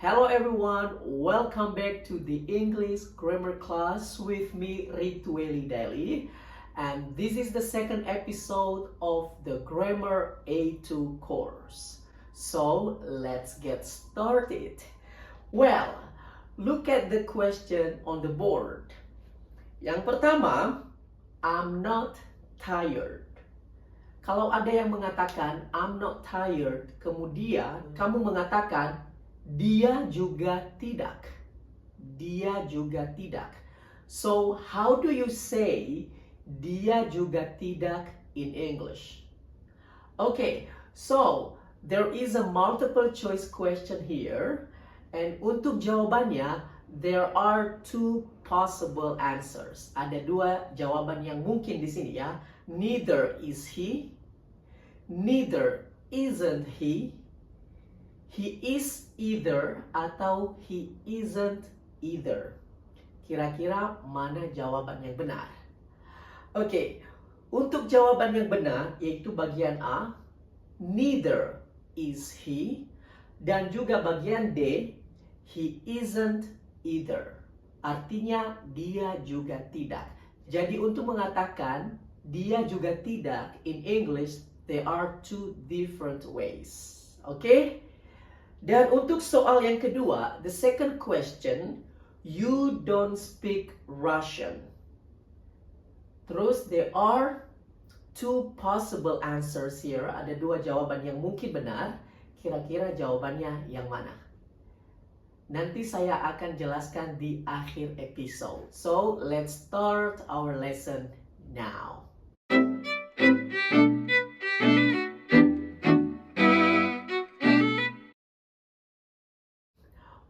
Hello everyone, welcome back to the English grammar class with me Ritueli Daily, and this is the second episode of the Grammar A2 course. So let's get started. Well, look at the question on the board. Yang pertama, I'm not tired. Kalau ada yang mengatakan I'm not tired, kemudian kamu mengatakan dia juga tidak. Dia juga tidak. So, how do you say dia juga tidak in English? Okay, so there is a multiple choice question here. And untuk jawabannya, there are two possible answers. Ada dua jawaban yang mungkin di sini ya. Neither is he, neither isn't he is either, atau he isn't either. Kira-kira mana jawaban yang benar? Oke, untuk jawaban yang benar, yaitu bagian A, neither is he, dan juga bagian D, he isn't either. Artinya, dia juga tidak. Jadi untuk mengatakan dia juga tidak in English, there are two different ways. Oke? Dan untuk soal yang kedua, the second question, you don't speak Russian. Terus there are two possible answers here. Ada dua jawaban yang mungkin benar. Kira-kira jawabannya yang mana? Nanti saya akan jelaskan di akhir episode. So, let's start our lesson now.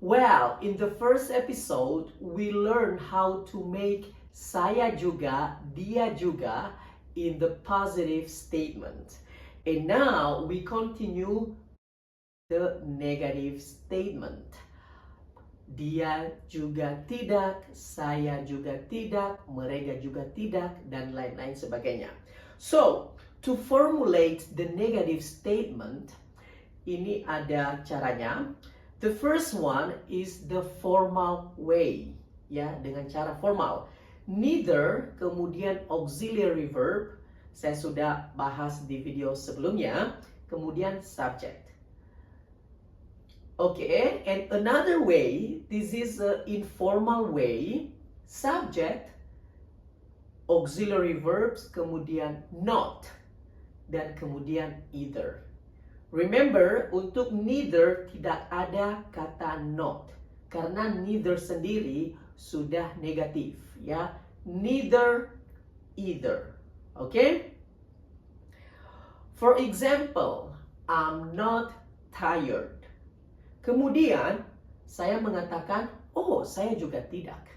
Well, in the first episode, we learned how to make saya juga, dia juga in the positive statement. And now we continue the negative statement. Dia juga tidak, saya juga tidak, mereka juga tidak, dan lain-lain sebagainya. So, to formulate the negative statement, ini ada caranya. The first one is the formal way, ya, dengan cara formal. Neither, kemudian auxiliary verb, saya sudah bahas di video sebelumnya, kemudian subject. Okay, and another way, this is an informal way, subject, auxiliary verbs, kemudian not, dan kemudian either. Remember, untuk neither tidak ada kata not. Karena neither sendiri sudah negatif, ya. Neither, either. Okay? For example, I'm not tired. Kemudian, saya mengatakan, oh, saya juga tidak.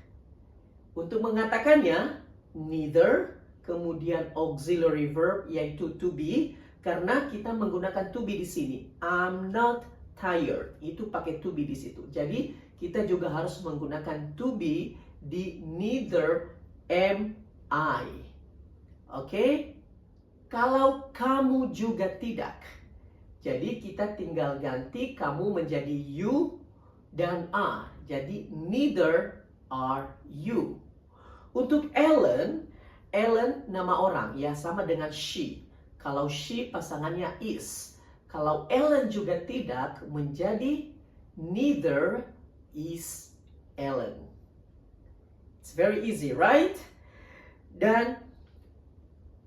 Untuk mengatakannya, neither, kemudian auxiliary verb, yaitu to be, karena kita menggunakan to be di sini. I'm not tired. Itu pakai to be di situ. Jadi kita juga harus menggunakan to be di neither am I. Oke? Kalau kamu juga tidak. Jadi kita tinggal ganti kamu menjadi you dan are. Jadi neither are you. Untuk Ellen, Ellen nama orang ya, sama dengan she. Kalau she pasangannya is. Kalau Ellen juga tidak, menjadi neither is Ellen. It's very easy, right? Dan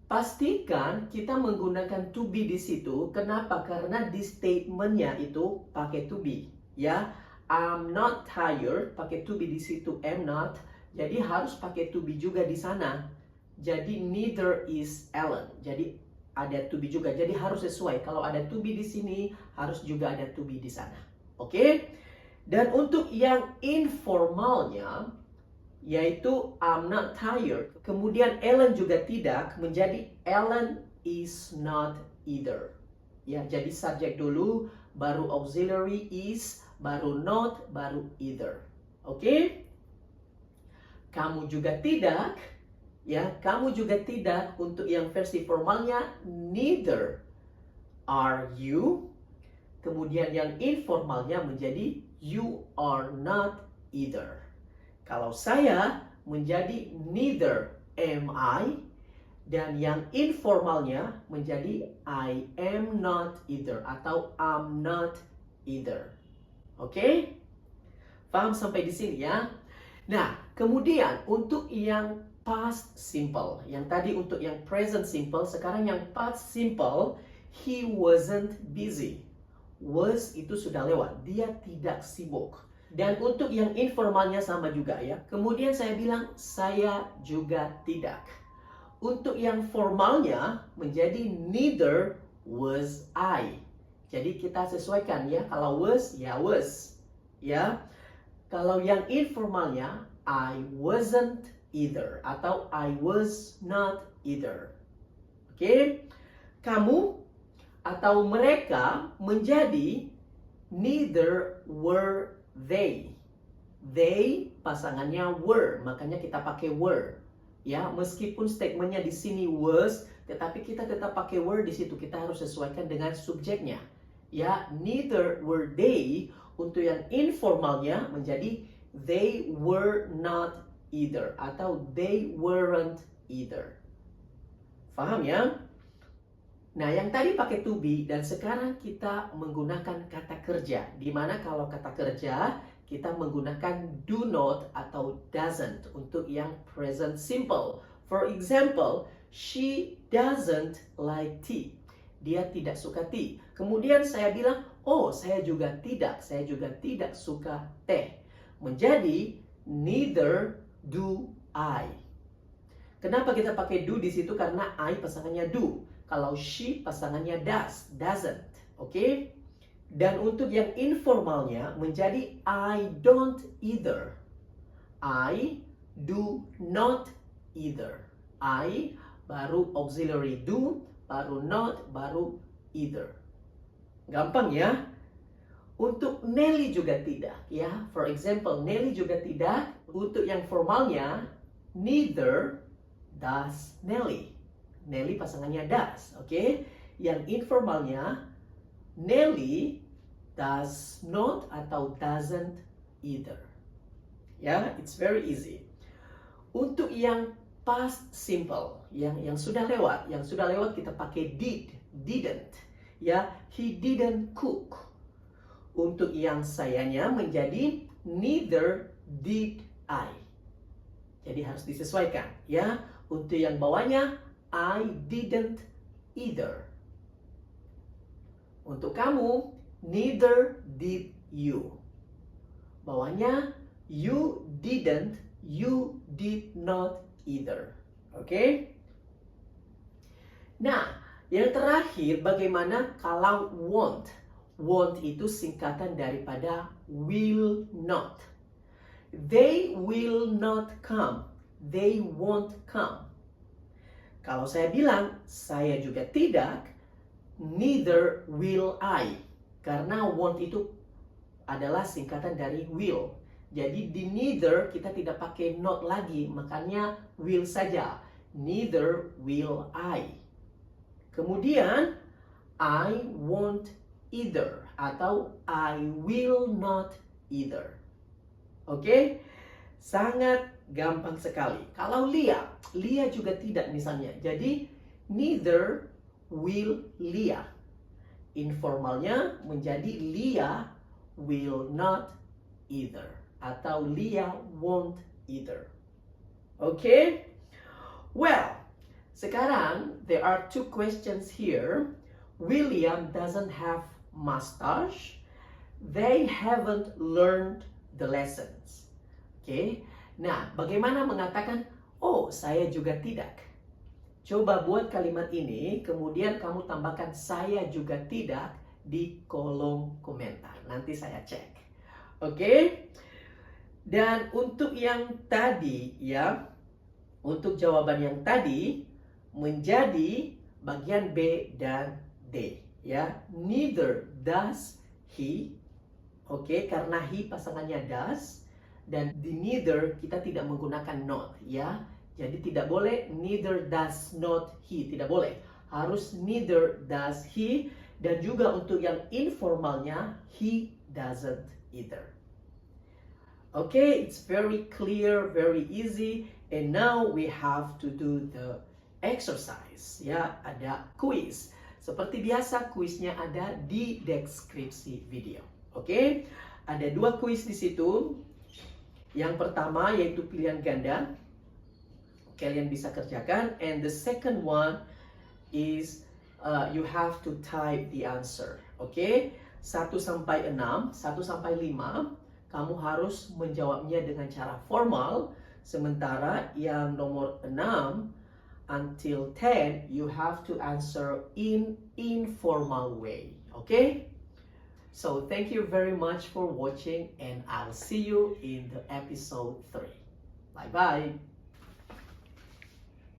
pastikan kita menggunakan to be di situ. Kenapa? Karena di statementnya itu pakai to be. Ya, I'm not tired, pakai to be di situ, am not. Jadi harus pakai to be juga di sana. Jadi neither is Ellen. Jadi ada to be juga. Jadi harus sesuai. Kalau ada to be di sini, harus juga ada to be di sana. Oke? Dan untuk yang informalnya, yaitu I'm not tired. Kemudian Ellen juga tidak, menjadi Ellen is not either. Ya, jadi subjek dulu, baru auxiliary is, baru not, baru either. Oke? Kamu juga tidak. Ya, kamu juga tidak. Untuk yang versi formalnya, neither are you. kemudian yang informalnya menjadi you are not either. Kalau saya menjadi neither am I, dan yang informalnya menjadi I am not either atau I'm not either. Oke? Paham sampai di sini ya? Nah, kemudian untuk yang past simple, yang tadi untuk yang present simple, sekarang yang past simple, he wasn't busy. Was itu sudah lewat, dia tidak sibuk. Dan untuk yang informalnya sama juga ya. Kemudian saya bilang saya juga tidak. Untuk yang formalnya menjadi neither was I. Jadi kita sesuaikan ya. Kalau was, ya was. Ya. Kalau yang informalnya I wasn't either atau I was not either. Oke? Kamu atau mereka menjadi neither were they. They pasangannya were, makanya kita pakai were. Ya, meskipun statementnya di sini was, tetapi kita tetap pakai were di situ. Kita harus sesuaikan dengan subjeknya. Ya, neither were they. Untuk yang informalnya menjadi they were not either atau they weren't either. Paham ya? Nah, yang tadi pakai to be dan sekarang kita menggunakan kata kerja. Dimana kalau kata kerja kita menggunakan do not atau doesn't untuk yang present simple. For example, she doesn't like tea. Dia tidak suka tea. Kemudian saya bilang, oh saya juga tidak suka teh. Menjadi neither do I. Kenapa kita pakai do di situ? Karena I pasangannya do. Kalau she pasangannya doesn't. Oke? Dan untuk yang informalnya menjadi I don't either. I do not either. I baru auxiliary do, baru not, baru either. Gampang ya? Untuk Nelly juga tidak ya. For example, Nelly juga tidak. Untuk yang formalnya neither does Nelly. Nelly pasangannya does, oke? Yang informalnya Nelly does not atau doesn't either. Ya, it's very easy. Untuk yang past simple, yang sudah lewat, kita pakai didn't. Ya, he didn't cook. Untuk yang sayanya menjadi neither did I. Jadi harus disesuaikan, ya. Untuk yang bawahnya I didn't either. Untuk kamu, neither did you. Bawahnya, you didn't, you did not either. Oke? Nah, yang terakhir bagaimana kalau won't? Won't itu singkatan daripada will not. They will not come. They won't come. Kalau saya bilang, saya juga tidak, neither will I. Karena won't itu adalah singkatan dari will. Jadi di neither kita tidak pakai not lagi, makanya will saja. Neither will I. Kemudian, I won't either atau I will not either. Oke? Sangat gampang sekali. Kalau Lia juga tidak misalnya. Jadi neither will Lia. Informalnya menjadi Lia will not either atau Lia won't either. Oke? Well, sekarang there are two questions here. William doesn't have mustache. They haven't learned the lessons. Oke? Nah, bagaimana mengatakan, oh saya juga tidak? Coba buat kalimat ini, kemudian kamu tambahkan saya juga tidak di kolom komentar. Nanti saya cek. Oke? Dan untuk yang tadi ya, untuk jawaban yang tadi menjadi bagian B dan D ya. Neither does he. Oke, karena he pasangannya does. Dan di neither kita tidak menggunakan not ya. Jadi tidak boleh neither does not he, tidak boleh. Harus neither does he. Dan juga untuk yang informalnya, he doesn't either. Okay, it's very clear, very easy. And now we have to do the exercise. Ya, ada quiz. Seperti biasa, quiznya ada di deskripsi video. Oke, ada 2 quiz di situ. Yang pertama yaitu pilihan ganda. Kalian bisa kerjakan. And the second one is you have to type the answer. Oke, 1 sampai 6, 1 sampai 5. Kamu harus menjawabnya dengan cara formal, sementara yang nomor 6 until 10 you have to answer in informal way. Okay? So thank you very much for watching and I'll see you in the episode 3. Bye bye.